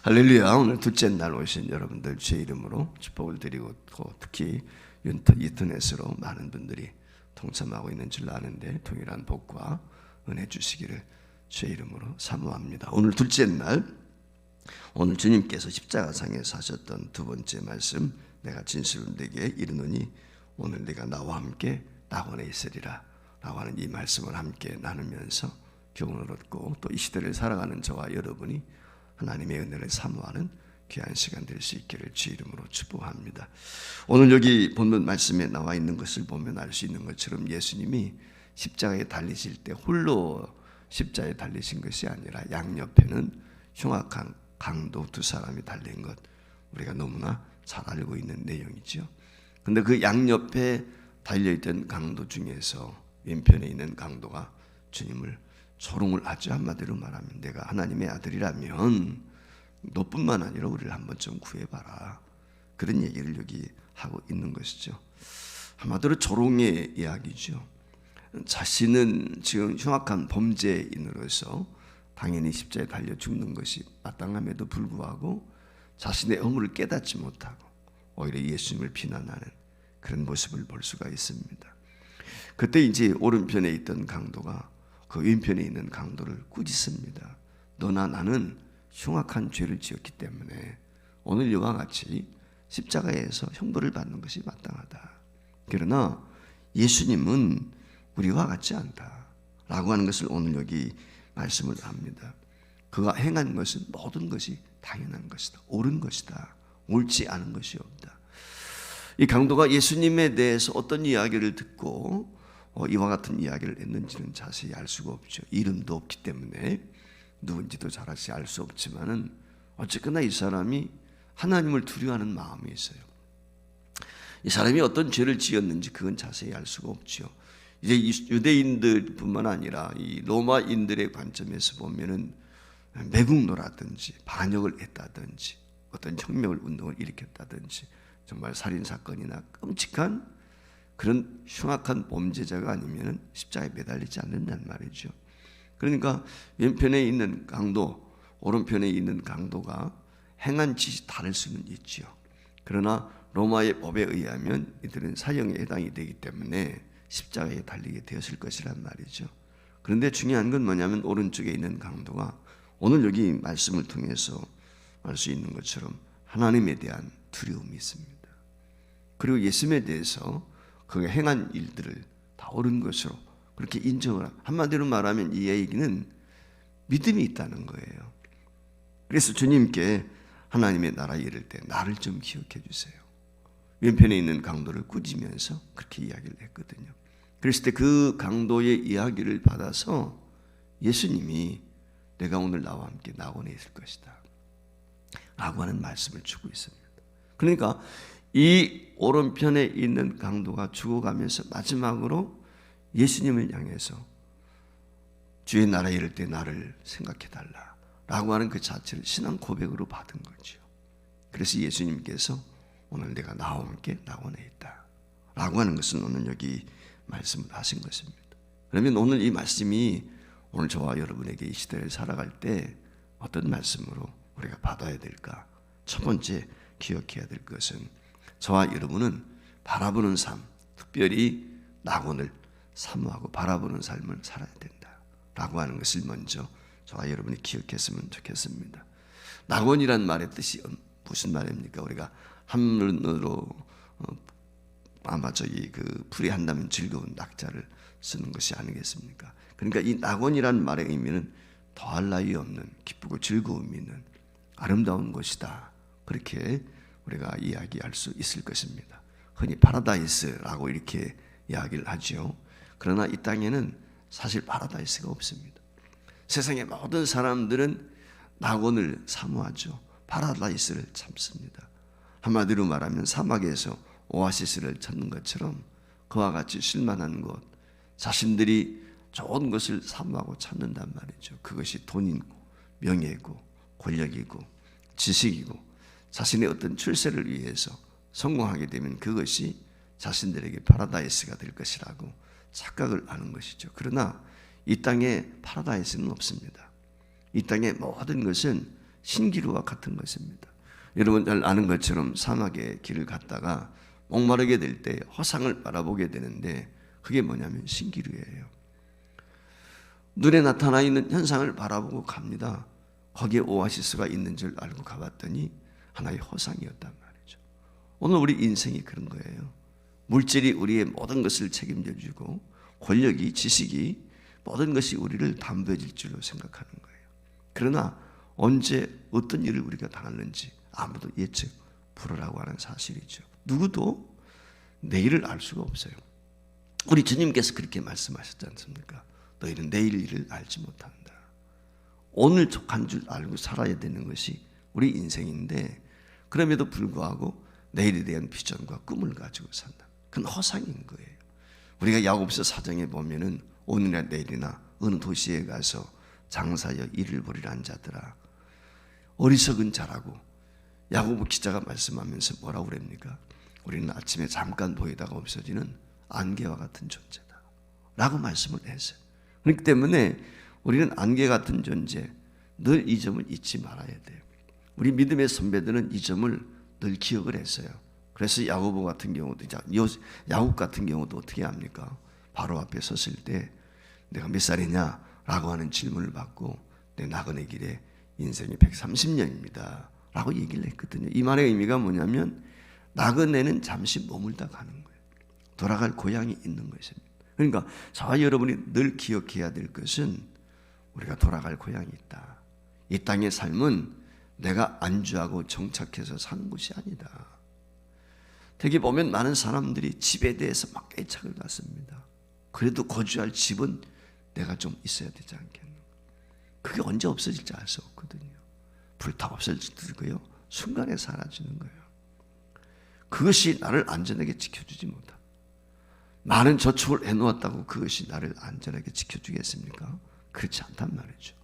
할렐루야. 오늘 둘째 날 오신 여러분들 주의 이름으로 축복을 드리고, 또 특히 인터넷으로 많은 분들이 동참하고 있는 줄 아는데 동일한 복과 은혜 주시기를 주의 이름으로 사모합니다. 오늘 둘째 날, 오늘 주님께서 십자가상에서 하셨던 두 번째 말씀, 내가 진실로 내게 이르노니 오늘 내가 나와 함께 낙원에 있으리라 라고 하는 이 말씀을 함께 나누면서 교훈을 얻고, 또 이 시대를 살아가는 저와 여러분이 하나님의 은혜를 사모하는 귀한 시간 될 수 있기를 주 이름으로 축복합니다. 오늘 여기 본문 말씀에 나와 있는 것을 보면 알 수 있는 것처럼 예수님이 십자가에 달리실 때 홀로 십자가에 달리신 것이 아니라 양옆에는 흉악한 강도 두 사람이 달린 것, 우리가 너무나 잘 알고 있는 내용이죠. 그런데 그 양옆에 달려있던 강도 중에서 왼편에 있는 강도가 주님을 조롱을 하죠. 한마디로 말하면 내가 하나님의 아들이라면 너뿐만 아니라 우리를 한번 좀 구해봐라, 그런 얘기를 여기 하고 있는 것이죠. 한마디로 조롱의 이야기죠. 자신은 지금 흉악한 범죄인으로서 당연히 십자가에 달려 죽는 것이 마땅함에도 불구하고 자신의 허물을 깨닫지 못하고 오히려 예수님을 비난하는 그런 모습을 볼 수가 있습니다. 그때 이제 오른편에 있던 강도가 그 왼편에 있는 강도를 꾸짖습니다. 너나 나는 흉악한 죄를 지었기 때문에 오늘 이와 같이 십자가에서 형벌을 받는 것이 마땅하다. 그러나 예수님은 우리와 같지 않다 라고 하는 것을 오늘 여기 말씀을 합니다. 그가 행한 것은 모든 것이 당연한 것이다, 옳은 것이다, 옳지 않은 것이 없다. 이 강도가 예수님에 대해서 어떤 이야기를 듣고 이와 같은 이야기를 했는지는 자세히 알 수가 없죠. 이름도 없기 때문에 누군지도 자세히 알 수 없지만은 어쨌거나 이 사람이 하나님을 두려워하는 마음이 있어요. 이 사람이 어떤 죄를 지었는지 그건 자세히 알 수가 없죠. 이제 유대인들뿐만 아니라 이 로마인들의 관점에서 보면은 매국노라든지 반역을 했다든지 어떤 혁명을 운동을 일으켰다든지 정말 살인 사건이나 끔찍한 그런 흉악한 범죄자가 아니면 십자가에 매달리지 않는단 말이죠. 그러니까 왼편에 있는 강도, 오른편에 있는 강도가 행한 짓이 다를 수는 있죠. 그러나 로마의 법에 의하면 이들은 사형에 해당이 되기 때문에 십자가에 달리게 되었을 것이란 말이죠. 그런데 중요한 건 뭐냐면 오른쪽에 있는 강도가 오늘 여기 말씀을 통해서 알 수 있는 것처럼 하나님에 대한 두려움이 있습니다. 그리고 예수님에 대해서 그가 행한 일들을 다 옳은 것으로 그렇게 인정을 하고, 한마디로 말하면 이 얘기는 믿음이 있다는 거예요. 그래서 주님께 하나님의 나라에 이를 때 나를 좀 기억해 주세요, 왼편에 있는 강도를 꾸짖으면서 그렇게 이야기를 했거든요. 그랬을 때 그 강도의 이야기를 받아서 예수님이 내가 오늘 나와 함께 낙원에 있을 것이다 라고 하는 말씀을 주고 있습니다. 그러니까 이 오른편에 있는 강도가 죽어가면서 마지막으로 예수님을 향해서 주의 나라에 이를 때 나를 생각해달라 라고 하는 그 자체를 신앙 고백으로 받은 거죠. 그래서 예수님께서 오늘 내가 나와 함께 낙원에 있다 라고 하는 것은 오늘 여기 말씀을 하신 것입니다. 그러면 오늘 이 말씀이 오늘 저와 여러분에게 이 시대를 살아갈 때 어떤 말씀으로 우리가 받아야 될까? 첫 번째 기억해야 될 것은 저와 여러분은 바라보는 삶, 특별히 낙원을 사모하고 바라보는 삶을 살아야 된다 라고 하는 것을 먼저 저와 여러분이 기억했으면 좋겠습니다. 낙원이란 말의 뜻이 무슨 말입니까? 우리가 한문으로 아마 그 풀이한다면 즐거운 낙자를 쓰는 것이 아니겠습니까? 그러니까 이 낙원이란 말의 의미는 더할 나위 없는 기쁘고 즐거움이 있는 아름다운 곳이다, 그렇게 우리가 이야기할 수 있을 것입니다. 흔히 파라다이스라고 이렇게 이야기를 하죠. 그러나 이 땅에는 사실 파라다이스가 없습니다. 세상의 모든 사람들은 낙원을 사모하죠. 파라다이스를 참습니다. 한마디로 말하면 사막에서 오아시스를 찾는 것처럼 그와 같이 쓸만한 곳, 자신들이 좋은 것을 사모하고 찾는단 말이죠. 그것이 돈이고 명예고 권력이고 지식이고 자신의 어떤 출세를 위해서 성공하게 되면 그것이 자신들에게 파라다이스가 될 것이라고 착각을 하는 것이죠. 그러나 이 땅에 파라다이스는 없습니다. 이 땅의 모든 것은 신기루와 같은 것입니다. 여러분 잘 아는 것처럼 사막의 길을 갔다가 목마르게 될 때 허상을 바라보게 되는데 그게 뭐냐면 신기루예요. 눈에 나타나 있는 현상을 바라보고 갑니다. 거기에 오아시스가 있는 줄 알고 가봤더니 하나의 허상이었단 말이죠. 오늘 우리 인생이 그런 거예요. 물질이 우리의 모든 것을 책임져주고 권력이, 지식이 모든 것이 우리를 담보해 줄 줄로 생각하는 거예요. 그러나 언제 어떤 일을 우리가 당하는지 아무도 예측 불허라고 하는 사실이죠. 누구도 내일을 알 수가 없어요. 우리 주님께서 그렇게 말씀하셨지 않습니까? 너희는 내일 일을 알지 못한다. 오늘 족한 줄 알고 살아야 되는 것이 우리 인생인데 그럼에도 불구하고 내일에 대한 비전과 꿈을 가지고 산다. 그건 허상인 거예요. 우리가 야고보서 4장에 보면은 오늘이나 내일이나 어느 도시에 가서 장사여 일을 벌이라는 자들아, 어리석은 자라고 야고보 기자가 말씀하면서 뭐라고 그럽니까? 우리는 아침에 잠깐 보이다가 없어지는 안개와 같은 존재다 라고 말씀을 했어요. 그렇기 때문에 우리는 안개 같은 존재, 늘 이 점을 잊지 말아야 돼요. 우리 믿음의 선배들은 이 점을 늘 기억을 했어요. 그래서 야고보 같은 경우도, 야곱 같은 경우도 어떻게 합니까? 바로 앞에 섰을 때 내가 몇 살이냐? 라고 하는 질문을 받고 내 나그네 길에 인생이 130년입니다 라고 얘기를 했거든요. 이 말의 의미가 뭐냐면 나그네는 잠시 머물다 가는 거예요. 돌아갈 고향이 있는 것입니다. 그러니까 저와 여러분이 늘 기억해야 될 것은 우리가 돌아갈 고향이 있다. 이 땅의 삶은 내가 안주하고 정착해서 사는 것이 아니다. 되게 보면 많은 사람들이 집에 대해서 막 애착을 갖습니다. 그래도 거주할 집은 내가 좀 있어야 되지 않겠나. 그게 언제 없어질지 알 수 없거든요. 불타 없어지고요, 순간에 사라지는 거예요. 그것이 나를 안전하게 지켜주지 못한다. 많은 저축을 해놓았다고 그것이 나를 안전하게 지켜주겠습니까? 그렇지 않단 말이죠.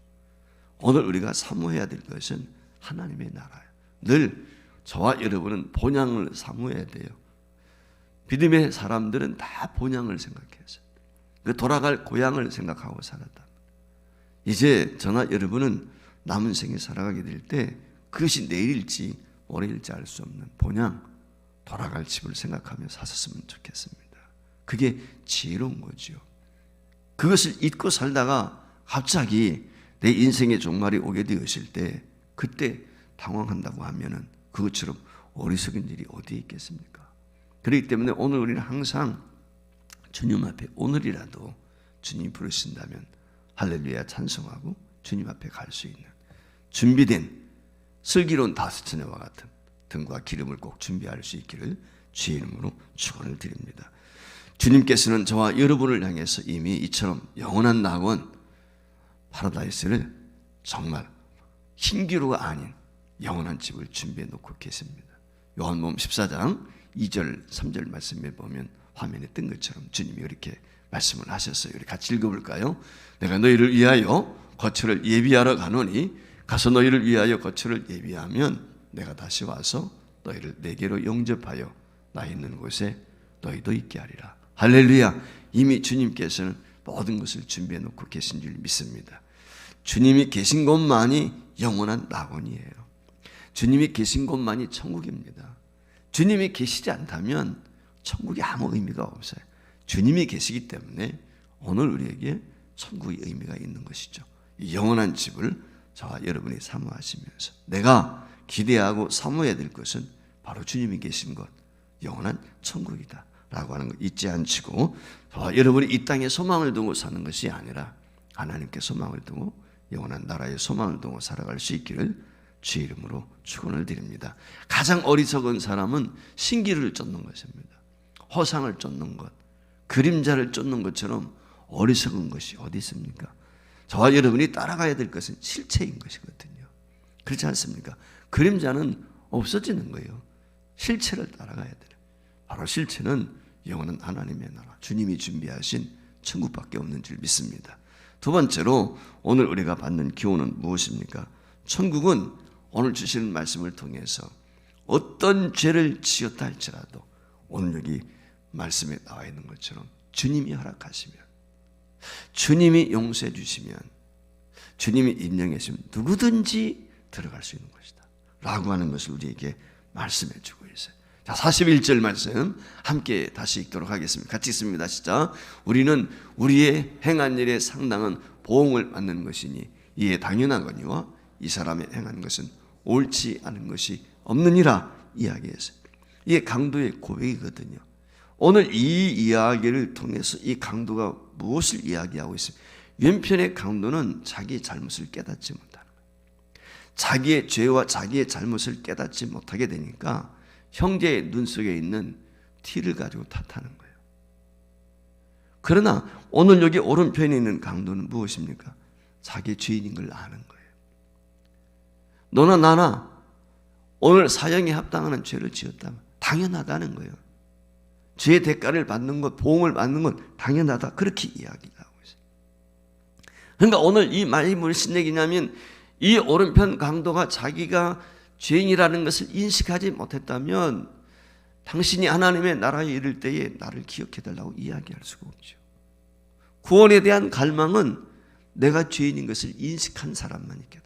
오늘 우리가 사모해야 될 것은 하나님의 나라예요. 늘 저와 여러분은 본향을 사모해야 돼요. 믿음의 사람들은 다 본향을 생각해서 그 돌아갈 고향을 생각하고 살았다. 이제 저나 여러분은 남은 생에 살아가게 될 때 그것이 내일일지 모레일지 알 수 없는 본향, 돌아갈 집을 생각하며 사셨으면 좋겠습니다. 그게 지혜로운 거죠. 그것을 잊고 살다가 갑자기 내 인생의 종말이 오게 되었을 때 그때 당황한다고 하면은 그것처럼 어리석은 일이 어디에 있겠습니까? 그렇기 때문에 오늘 우리는 항상 주님 앞에 오늘이라도 주님 부르신다면 할렐루야 찬송하고 주님 앞에 갈 수 있는 준비된 슬기로운 다스처녀와 같은 등과 기름을 꼭 준비할 수 있기를 주의 이름으로 축원을 드립니다. 주님께서는 저와 여러분을 향해서 이미 이처럼 영원한 낙원 파라다이스를 정말 신기루가 아닌 영원한 집을 준비해 놓고 계십니다. 요한복음 14장 2절 3절 말씀에 보면 화면에 뜬 것처럼 주님이 이렇게 말씀을 하셨어요. 우리 같이 읽어볼까요? 내가 너희를 위하여 거처를 예비하러 가노니 가서 너희를 위하여 거처를 예비하면 내가 다시 와서 너희를 내게로 영접하여 나 있는 곳에 너희도 있게 하리라. 할렐루야. 이미 주님께서는 모든 것을 준비해 놓고 계신 줄 믿습니다. 주님이 계신 곳만이 영원한 낙원이에요. 주님이 계신 곳만이 천국입니다. 주님이 계시지 않다면 천국이 아무 의미가 없어요. 주님이 계시기 때문에 오늘 우리에게 천국의 의미가 있는 것이죠. 이 영원한 집을 저와 여러분이 사모하시면서 내가 기대하고 사모해야 될 것은 바로 주님이 계신 것, 영원한 천국이다 라고 하는 거 잊지 않으시고 저와 여러분이 이 땅에 소망을 두고 사는 것이 아니라 하나님께 소망을 두고 영원한 나라의 소망을 두고 살아갈 수 있기를 주의 이름으로 축원을 드립니다. 가장 어리석은 사람은 신기를 쫓는 것입니다. 허상을 쫓는 것, 그림자를 쫓는 것처럼 어리석은 것이 어디 있습니까? 저와 여러분이 따라가야 될 것은 실체인 것이거든요. 그렇지 않습니까? 그림자는 없어지는 거예요. 실체를 따라가야 돼요. 바로 실체는 영원한 하나님의 나라, 주님이 준비하신 천국밖에 없는 줄 믿습니다. 두 번째로 오늘 우리가 받는 기호는 무엇입니까? 천국은 오늘 주시는 말씀을 통해서 어떤 죄를 지었다 할지라도 오늘 여기 말씀에 나와 있는 것처럼 주님이 허락하시면, 주님이 용서해 주시면, 주님이 인정해 주시면 누구든지 들어갈 수 있는 것이다 라고 하는 것을 우리에게 말씀해 주고 있어요. 자, 41절 말씀 함께 다시 읽도록 하겠습니다. 같이 읽습니다. 시작. 우리는 우리의 행한 일에 상당한 보응을 받는 것이니 이에 당연하거니와 이 사람의 행한 것은 옳지 않은 것이 없느니라 이야기했어요. 이게 강도의 고백이거든요. 오늘 이 이야기를 통해서 이 강도가 무엇을 이야기하고 있습니까? 왼편의 강도는 자기의 잘못을 깨닫지 못하는 거예요. 자기의 죄와 자기의 잘못을 깨닫지 못하게 되니까 형제의 눈 속에 있는 티를 가지고 탓하는 거예요. 그러나 오늘 여기 오른편에 있는 강도는 무엇입니까? 자기의 죄인인 걸 아는 거예요. 너나 나나 오늘 사형에 합당하는 죄를 지었다면 당연하다는 거예요. 죄의 대가를 받는 것, 보응을 받는 건 당연하다. 그렇게 이야기하고 있어요. 그러니까 오늘 이 말이 무슨 얘기냐면 이 오른편 강도가 자기가 죄인이라는 것을 인식하지 못했다면 당신이 하나님의 나라에 이를 때에 나를 기억해달라고 이야기할 수가 없죠. 구원에 대한 갈망은 내가 죄인인 것을 인식한 사람만 있게 돼.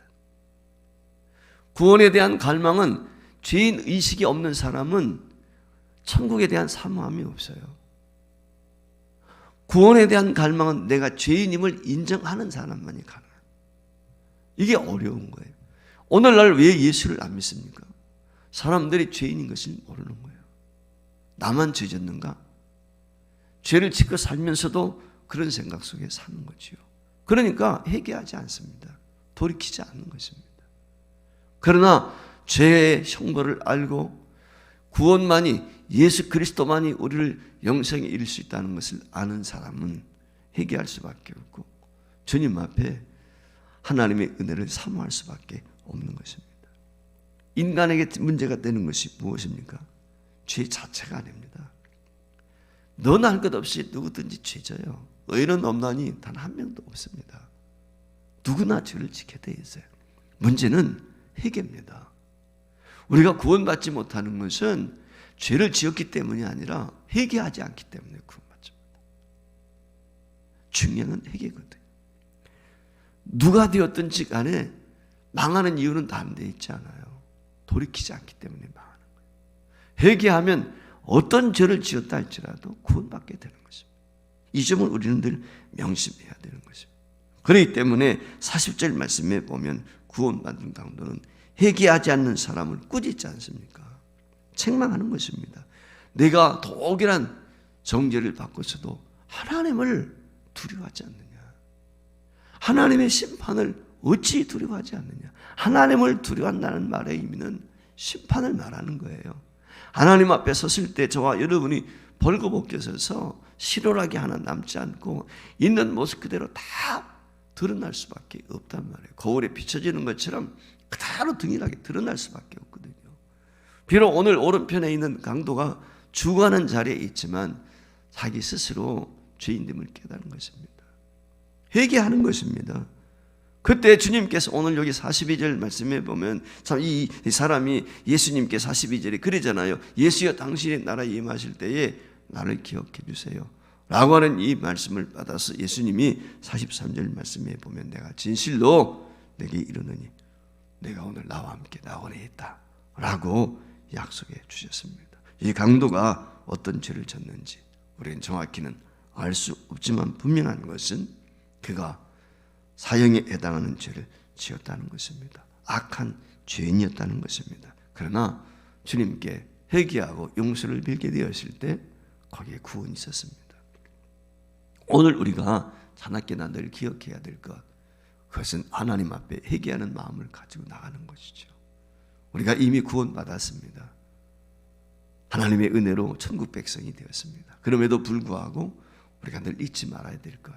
구원에 대한 갈망은 죄인 의식이 없는 사람은 천국에 대한 사모함이 없어요. 구원에 대한 갈망은 내가 죄인임을 인정하는 사람만이 가능해요. 이게 어려운 거예요. 오늘날 왜 예수를 안 믿습니까? 사람들이 죄인인 것을 모르는 거예요. 나만 죄 졌는가? 죄를 짓고 살면서도 그런 생각 속에 사는 거지요. 그러니까 회개하지 않습니다. 돌이키지 않는 것입니다. 그러나 죄의 형벌을 알고 구원만이 예수 그리스도만이 우리를 영생에 이를 수 있다는 것을 아는 사람은 회개할 수밖에 없고 주님 앞에 하나님의 은혜를 사모할 수밖에 없는 것입니다. 인간에게 문제가 되는 것이 무엇입니까? 죄 자체가 아닙니다. 너나 할 것 없이 누구든지 죄져요. 의인은 없나니 단 한 명도 없습니다. 누구나 죄를 지게 돼 있어요. 문제는 회개입니다. 우리가 구원받지 못하는 것은 죄를 지었기 때문이 아니라 회개하지 않기 때문에 구원받지 못합니다. 중요한 건 회개거든요. 누가 되었든지 간에 망하는 이유는 다른 데 있지 않아요. 돌이키지 않기 때문에 망하는 거예요. 회개하면 어떤 죄를 지었다 할지라도 구원받게 되는 것입니다. 이 점을 우리는 늘 명심해야 되는 것입니다. 그렇기 때문에 40절 말씀에 보면 구원받은 강도는 회개하지 않는 사람을 꾸짖지 않습니까? 책망하는 것입니다. 내가 독일한 정죄를 받고서도 하나님을 두려워하지 않느냐? 하나님의 심판을 어찌 두려워하지 않느냐? 하나님을 두려워한다는 말의 의미는 심판을 말하는 거예요. 하나님 앞에 섰을 때 저와 여러분이 벌거벗겨 서서 실오라기 하나 남지 않고 있는 모습 그대로 다 드러날 수밖에 없단 말이에요. 거울에 비춰지는 것처럼 그대로 등일하게 드러날 수밖에 없거든요. 비록 오늘 오른편에 있는 강도가 죽어가는 자리에 있지만 자기 스스로 죄인됨을 깨달은 것입니다. 회개하는 것입니다. 그때 주님께서 오늘 여기 42절 말씀에 보면 참 이 사람이 예수님께 42절에 그러잖아요. 예수여 당신의 나라에 임하실 때에 나를 기억해 주세요 라고 하는 이 말씀을 받아서 예수님이 43절 말씀에 보면 내가 진실로 내게 이르노니 내가 오늘 나와 함께 낙원에 있다 라고 약속해 주셨습니다. 이 강도가 어떤 죄를 졌는지 우리는 정확히는 알 수 없지만 분명한 것은 그가 사형에 해당하는 죄를 지었다는 것입니다. 악한 죄인이었다는 것입니다. 그러나 주님께 회개하고 용서를 빌게 되었을 때 거기에 구원이 있었습니다. 오늘 우리가 자나깨나 늘 기억해야 될 것, 그것은 하나님 앞에 회개하는 마음을 가지고 나가는 것이죠. 우리가 이미 구원받았습니다. 하나님의 은혜로 천국 백성이 되었습니다. 그럼에도 불구하고 우리가 늘 잊지 말아야 될 것,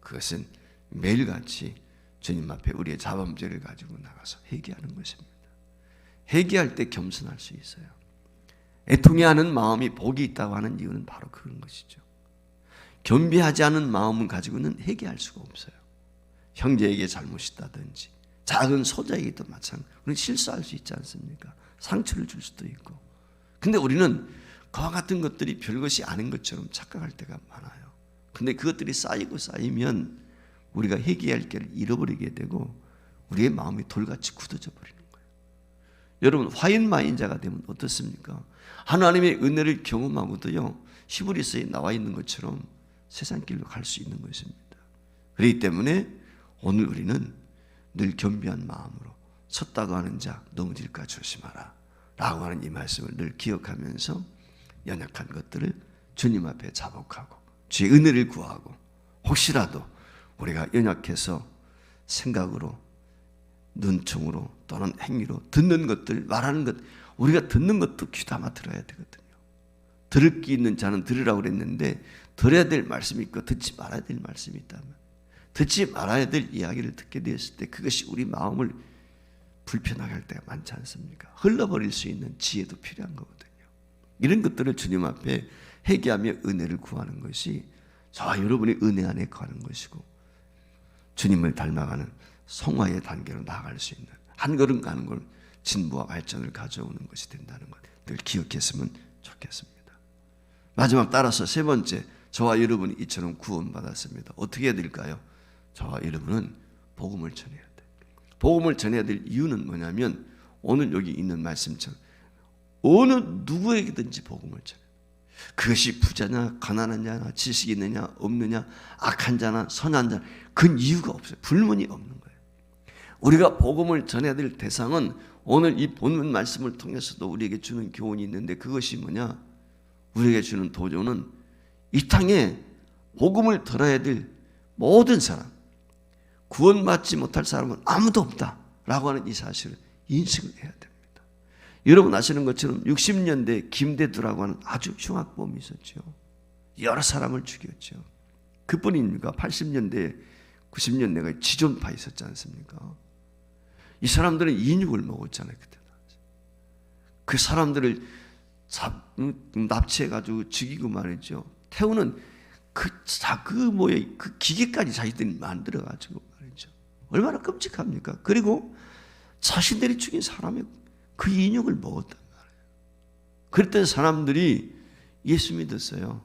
그것은 매일같이 주님 앞에 우리의 자범죄를 가지고 나가서 회개하는 것입니다. 회개할 때 겸손할 수 있어요. 애통해하는 마음이 복이 있다고 하는 이유는 바로 그런 것이죠. 겸비하지 않은 마음을 가지고는 회개할 수가 없어요. 형제에게 잘못이 있다든지 작은 소자에게도 마찬가지로 우리는 실수할 수 있지 않습니까? 상처를 줄 수도 있고. 근데 우리는 그와 같은 것들이 별것이 아닌 것처럼 착각할 때가 많아요. 근데 그것들이 쌓이고 쌓이면 우리가 회개할 길을 잃어버리게 되고 우리의 마음이 돌같이 굳어져 버리는 거예요. 여러분 화인마인자가 되면 어떻습니까? 하나님의 은혜를 경험하고도요, 히브리서에 나와 있는 것처럼 세상 길로 갈 수 있는 것입니다. 그렇기 때문에 오늘 우리는 늘 겸비한 마음으로 섰다고 하는 자 넘어질까 조심하라 라고 하는 이 말씀을 늘 기억하면서 연약한 것들을 주님 앞에 자복하고 주의 은혜를 구하고, 혹시라도 우리가 연약해서 생각으로, 눈총으로 또는 행위로 듣는 것들, 말하는 것, 우리가 듣는 것도 귀담아 들어야 되거든요. 들을 게 있는 자는 들으라고 그랬는데 들어야 될 말씀이 있고 듣지 말아야 될 말씀이 있다면, 듣지 말아야 될 이야기를 듣게 되었을 때 그것이 우리 마음을 불편하게 할 때가 많지 않습니까? 흘러버릴 수 있는 지혜도 필요한 거거든요. 이런 것들을 주님 앞에 회개하며 은혜를 구하는 것이 저와 여러분의 은혜 안에 가는 것이고, 주님을 닮아가는 성화의 단계로 나아갈 수 있는, 한 걸음 가는 걸 진보와 발전을 가져오는 것이 된다는 것 늘 기억했으면 좋겠습니다. 마지막 따라서 세 번째, 저와 여러분이 이처럼 구원받았습니다. 어떻게 해야 될까요? 저와 여러분은 복음을 전해야 돼. 복음을 전해야 될 이유는 뭐냐면 오늘 여기 있는 말씀처럼 어느 누구에게든지 복음을 전해. 그것이 부자냐 가난한 자냐 지식이 있느냐 없느냐 악한 자나 선한 자, 그 이유가 없어요. 불문이 없는 거예요. 우리가 복음을 전해야 될 대상은 오늘 이 본문 말씀을 통해서도 우리에게 주는 교훈이 있는데, 그것이 뭐냐? 우리에게 주는 도전은 이 땅에 복음을 들어야 될 모든 사람, 구원받지 못할 사람은 아무도 없다라고 하는 이 사실을 인식을 해야 됩니다. 여러분 아시는 것처럼 60년대 김대두라고 하는 아주 흉악범이 있었죠. 여러 사람을 죽였죠. 그뿐입니까? 80년대 90년대가 지존파 있었지 않습니까? 이 사람들은 인육을 먹었잖아요. 그때 그 사람들을 납치해가지고 죽이고 말이죠. 태우는 그 기계까지 자기들이 만들어가지고 말이죠. 얼마나 끔찍합니까? 그리고 자신들이 죽인 사람의 그 인육을 먹었단 말이에요. 그랬던 사람들이 예수 믿었어요.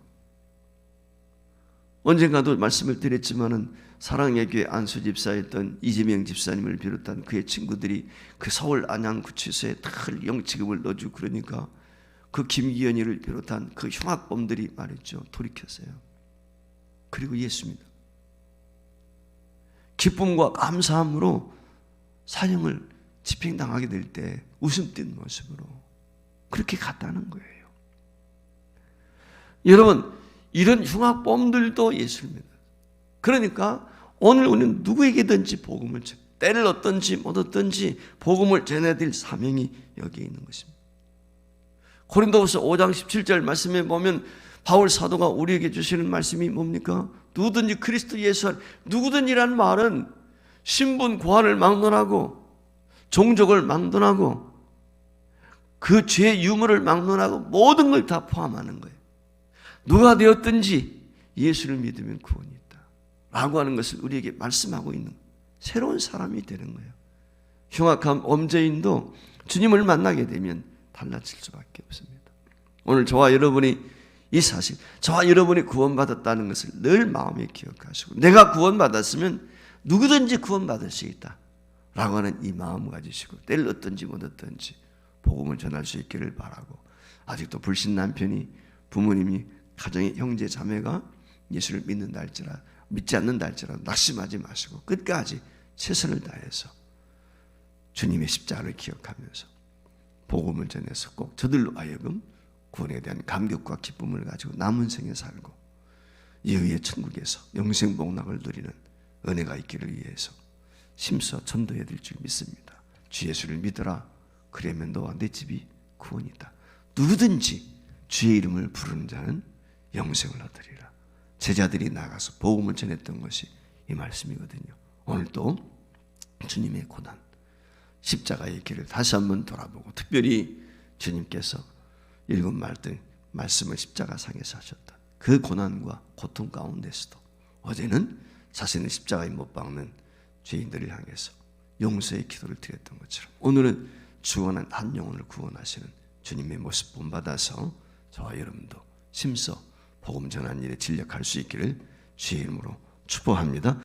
언젠가도 말씀을 드렸지만은 사랑의 교회 안수 집사였던 이재명 집사님을 비롯한 그의 친구들이 그 서울 안양구치소에 다 영치금을 넣어주고 그러니까 그 김기현이를 비롯한 그 흉악범들이 말했죠. 돌이켰어요. 그리고 예수 믿어. 기쁨과 감사함으로 사형을 집행당하게 될 때 웃음 띤 모습으로 그렇게 갔다는 거예요. 여러분, 이런 흉악범들도 예수를 믿어요. 그러니까 오늘 우리는 누구에게든지 복음을 전해, 때를 얻든지 못 얻든지 복음을 전해야 될 사명이 여기에 있는 것입니다. 고린도후서 5장 17절 말씀에 보면 바울 사도가 우리에게 주시는 말씀이 뭡니까? 누구든지 그리스도 예수 안에, 누구든지라는 말은 신분 고한을 막론하고 종족을 막론하고 그 죄의 유무를 막론하고 모든 걸 다 포함하는 거예요. 누가 되었든지 예수를 믿으면 구원이 있다 라고 하는 것을 우리에게 말씀하고 있는 새로운 사람이 되는 거예요. 흉악한 범죄인도 주님을 만나게 되면 달라질 수밖에 없습니다. 오늘 저와 여러분이 이 사실, 저와 여러분이 구원받았다는 것을 늘 마음에 기억하시고, 내가 구원받았으면 누구든지 구원받을 수 있다 라고 하는 이 마음을 가지시고 때를 얻든지 못 얻든지 복음을 전할 수 있기를 바라고, 아직도 불신 남편이, 부모님이, 가정의 형제 자매가 예수를 믿는다 할지라 믿지 않는다 할지라도 낙심하지 마시고 끝까지 최선을 다해서 주님의 십자가를 기억하면서 복음을 전해서 꼭 저들로 하여금 구원에 대한 감격과 기쁨을 가지고 남은 생에 살고 이후의 천국에서 영생 복락을 누리는 은혜가 있기를 위해서 심서 전도해야 될 줄 믿습니다. 주 예수를 믿어라. 그러면 너와 내 집이 구원이다. 누구든지 주의 이름을 부르는 자는 영생을 얻으리라. 제자들이 나가서 복음을 전했던 것이 이 말씀이거든요. 오늘도 주님의 고난, 십자가의 길을 다시 한번 돌아보고, 특별히 주님께서 일곱 말씀을 십자가상에서 하셨다. 그 고난과 고통 가운데서도 어제는 자신의 십자가에 못 박는 죄인들을 향해서 용서의 기도를 드렸던 것처럼 오늘은 죽어난 한 영혼을 구원하시는 주님의 모습 본받아서 저와 여러분도 심서 복음 전하는 일에 진력할 수 있기를 주의 이름으로 축복합니다.